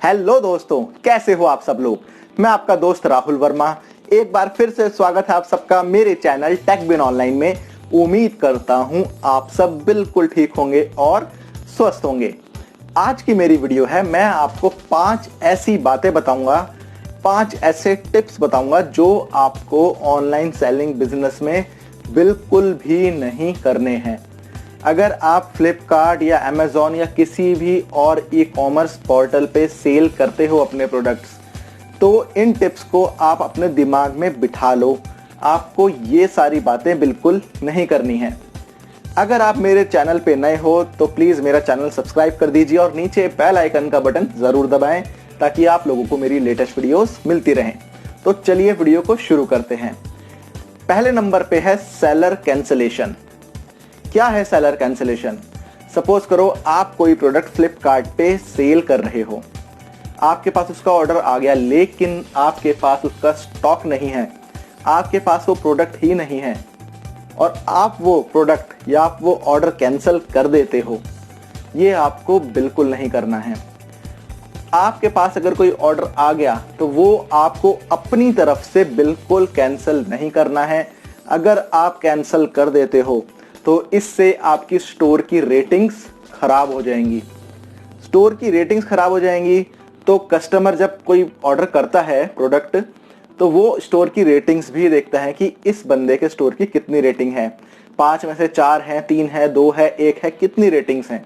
Hello दोस्तों, कैसे हो आप सब लोग। मैं आपका दोस्त राहुल वर्मा एक बार फिर से स्वागत है आप सबका मेरे चैनल टेकबिन ऑनलाइन में। उम्मीद करता हूं आप सब बिल्कुल ठीक होंगे और स्वस्थ होंगे। आज की मेरी वीडियो है, मैं आपको 5 ऐसी बातें बताऊंगा, 5 ऐसे टिप्स बताऊंगा जो आपको ऑनलाइन सेलिंग बिजनेस में बिल्कुल भी नहीं करने हैं। अगर आप फ्लिपकार्ट या अमेज़ॉन या किसी भी और ई कॉमर्स पोर्टल पे सेल करते हो अपने प्रोडक्ट्स, तो इन टिप्स को आप अपने दिमाग में बिठा लो। आपको ये सारी बातें बिल्कुल नहीं करनी है। अगर आप मेरे चैनल पे नए हो तो प्लीज़ मेरा चैनल सब्सक्राइब कर दीजिए और नीचे बेल आइकन का बटन ज़रूर दबाएं ताकि आप लोगों को मेरी लेटेस्ट वीडियोस मिलती रहें। तो चलिए वीडियो को शुरू करते हैं। पहले नंबर पे है सेलर कैंसलेशन। क्या है सेलर कैंसलेशन? सपोज करो आप कोई प्रोडक्ट फ्लिपकार्ट पे सेल कर रहे हो, आपके पास उसका ऑर्डर आ गया लेकिन आपके पास उसका स्टॉक नहीं है, आपके पास वो प्रोडक्ट ही नहीं है और आप वो प्रोडक्ट या आप वो ऑर्डर कैंसिल कर देते हो। ये आपको बिल्कुल नहीं करना है। आपके पास अगर कोई ऑर्डर आ गया तो वो आपको अपनी तरफ से बिल्कुल कैंसिल नहीं करना है। अगर आप कैंसिल कर देते हो तो इससे आपकी स्टोर की रेटिंग्स खराब हो जाएंगी। स्टोर की रेटिंग्स खराब हो जाएंगी तो कस्टमर जब कोई ऑर्डर करता है प्रोडक्ट तो वो स्टोर की रेटिंग्स भी देखता है कि इस बंदे के स्टोर की कितनी रेटिंग है। 5 में से 4 है, 3 है, 2 है, 1 है, कितनी रेटिंग्स हैं।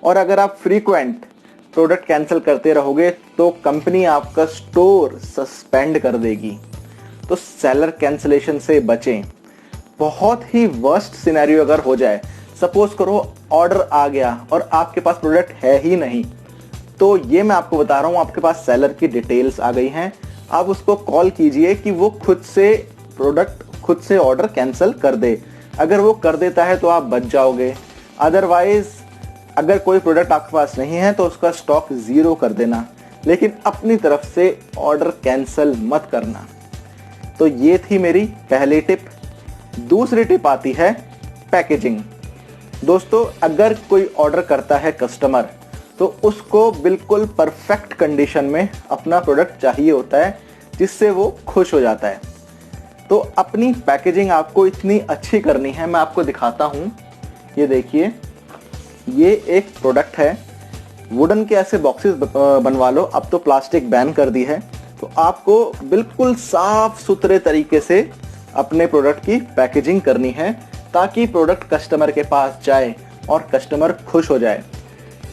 और अगर आप फ्रीक्वेंट प्रोडक्ट कैंसिल करते रहोगे तो कंपनी आपका स्टोर सस्पेंड कर देगी। तो सेलर कैंसलेशन से बचें। बहुत ही वर्स्ट सिनेरियो अगर हो जाए, सपोज करो ऑर्डर आ गया और आपके पास प्रोडक्ट है ही नहीं, तो ये मैं आपको बता रहा हूँ आपके पास सेलर की डिटेल्स आ गई हैं। आप उसको कॉल कीजिए कि वो खुद से ऑर्डर कैंसिल कर दे। अगर वो कर देता है तो आप बच जाओगे। अदरवाइज अगर कोई प्रोडक्ट आपके पास नहीं है तो उसका स्टॉक 0 कर देना, लेकिन अपनी तरफ से ऑर्डर कैंसिल मत करना। तो ये थी मेरी पहली टिप। दूसरी टिप आती है पैकेजिंग। दोस्तों, अगर कोई ऑर्डर करता है कस्टमर तो उसको बिल्कुल परफेक्ट कंडीशन में अपना प्रोडक्ट चाहिए होता है जिससे वो खुश हो जाता है। तो अपनी पैकेजिंग आपको इतनी अच्छी करनी है। मैं आपको दिखाता हूं। ये देखिए, ये एक प्रोडक्ट है। वुडन के ऐसे बॉक्सेस बनवा लो, अब तो प्लास्टिक बैन कर दी है। तो आपको बिल्कुल साफ सुथरे तरीके से अपने प्रोडक्ट की पैकेजिंग करनी है ताकि प्रोडक्ट कस्टमर के पास जाए और कस्टमर खुश हो जाए।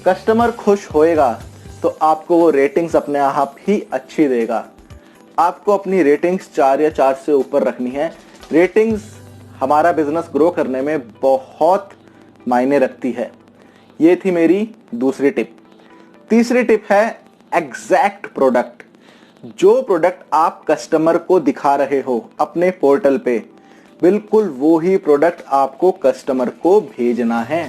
कस्टमर खुश होएगा तो आपको वो रेटिंग्स अपने आप ही अच्छी देगा। आपको अपनी रेटिंग्स 4 या 4 से ऊपर रखनी है। रेटिंग्स हमारा बिजनेस ग्रो करने में बहुत मायने रखती है। ये थी मेरी दूसरी टिप। तीसरी टिप है एग्जैक्ट प्रोडक्ट। जो प्रोडक्ट आप कस्टमर को दिखा रहे हो अपने पोर्टल पे, बिल्कुल वो ही प्रोडक्ट आपको कस्टमर को भेजना है।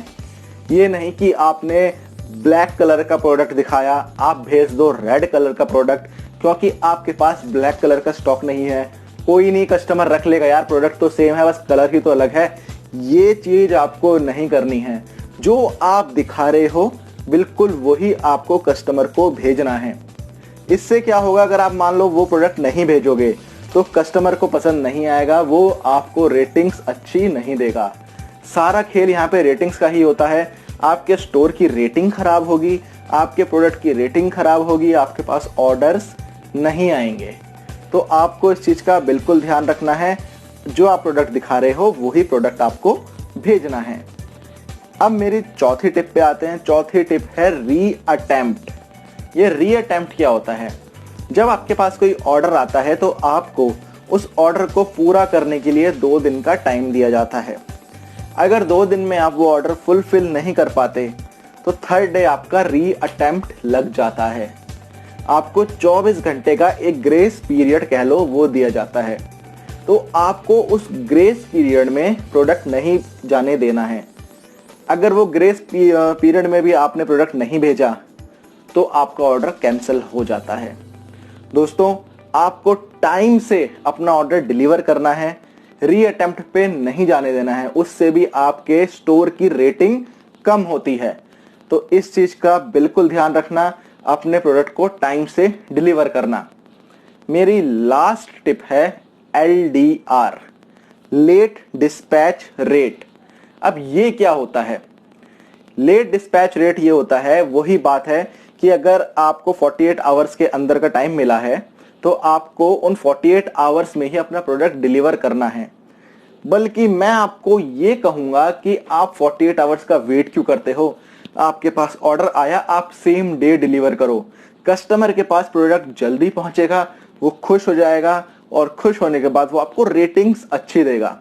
ये नहीं कि आपने ब्लैक कलर का प्रोडक्ट दिखाया, आप भेज दो रेड कलर का प्रोडक्ट क्योंकि आपके पास ब्लैक कलर का स्टॉक नहीं है। कोई नहीं, कस्टमर रख लेगा यार, प्रोडक्ट तो सेम है, बस कलर ही तो अलग है। ये चीज आपको नहीं करनी है। जो आप दिखा रहे हो बिल्कुल वही आपको कस्टमर को भेजना है। इससे क्या होगा, अगर आप मान लो वो प्रोडक्ट नहीं भेजोगे तो कस्टमर को पसंद नहीं आएगा, वो आपको रेटिंग्स अच्छी नहीं देगा। सारा खेल यहाँ पे रेटिंग्स का ही होता है। आपके स्टोर की रेटिंग खराब होगी, आपके प्रोडक्ट की रेटिंग खराब होगी, आपके पास ऑर्डर्स नहीं आएंगे। तो आपको इस चीज़ का बिल्कुल ध्यान रखना है। जो आप प्रोडक्ट दिखा रहे हो वही प्रोडक्ट आपको भेजना है। अब मेरी चौथी टिप पे आते हैं। चौथी टिप है रीअटेम्प्ट। ये रीअटेम्प्ट क्या होता है? जब आपके पास कोई ऑर्डर आता है तो आपको उस ऑर्डर को पूरा करने के लिए 2 दिन का टाइम दिया जाता है। अगर 2 दिन में आप वो ऑर्डर फुलफिल नहीं कर पाते तो 3rd डे आपका रीअटेम्प्ट लग जाता है। आपको 24 घंटे का एक ग्रेस पीरियड कह लो वो दिया जाता है। तो आपको उस ग्रेस पीरियड में प्रोडक्ट नहीं जाने देना है। अगर वो ग्रेस पीरियड में भी आपने प्रोडक्ट नहीं भेजा तो आपका ऑर्डर कैंसिल हो जाता है। दोस्तों, आपको टाइम से अपना ऑर्डर डिलीवर करना है, रीअटेम्प्ट पे नहीं जाने देना है। उससे भी आपके स्टोर की रेटिंग कम होती है। तो इस चीज का बिल्कुल ध्यान रखना। अपने प्रोडक्ट को टाइम से डिलीवर करना। मेरी लास्ट टिप है LDR, लेट डिस्पैच रेट। अब ये क्या होता है? लेट डिस्पैच रेट ये होता है, वही बात है कि अगर आपको 48 आवर्स के अंदर का टाइम मिला है तो आपको उन 48 आवर्स में ही अपना प्रोडक्ट डिलीवर करना है। बल्कि मैं आपको ये कहूंगा कि आप 48 आवर्स का वेट क्यों करते हो? आपके पास ऑर्डर आया, आप सेम डे डिलीवर करो। कस्टमर के पास प्रोडक्ट जल्दी पहुंचेगा, वो खुश हो जाएगा और खुश होने के बाद वो आपको रेटिंग्स अच्छी देगा।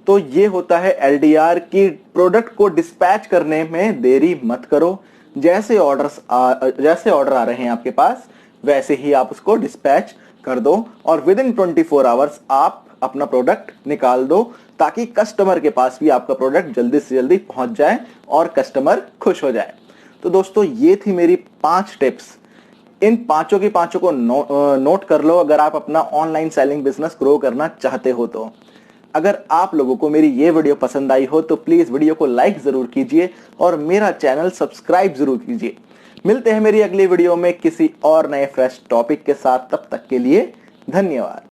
तो ये होता है LDR की प्रोडक्ट को डिस्पैच करने में देरी मत करो। जैसे ऑर्डर आ रहे हैं आपके पास, वैसे ही आप उसको डिस्पैच कर दो और विद इन 24 आवर्स आप अपना प्रोडक्ट निकाल दो, ताकि कस्टमर के पास भी आपका प्रोडक्ट जल्दी से जल्दी पहुंच जाए और कस्टमर खुश हो जाए। तो दोस्तों, ये थी मेरी 5 टिप्स। इन पांचों की पांचों को नोट कर लो अगर आप अपना ऑनलाइन सेलिंग बिजनेस ग्रो करना चाहते हो तो। अगर आप लोगों को मेरी ये वीडियो पसंद आई हो तो प्लीज वीडियो को लाइक जरूर कीजिए और मेरा चैनल सब्सक्राइब जरूर कीजिए। मिलते हैं मेरी अगली वीडियो में किसी और नए फ्रेश टॉपिक के साथ। तब तक के लिए धन्यवाद।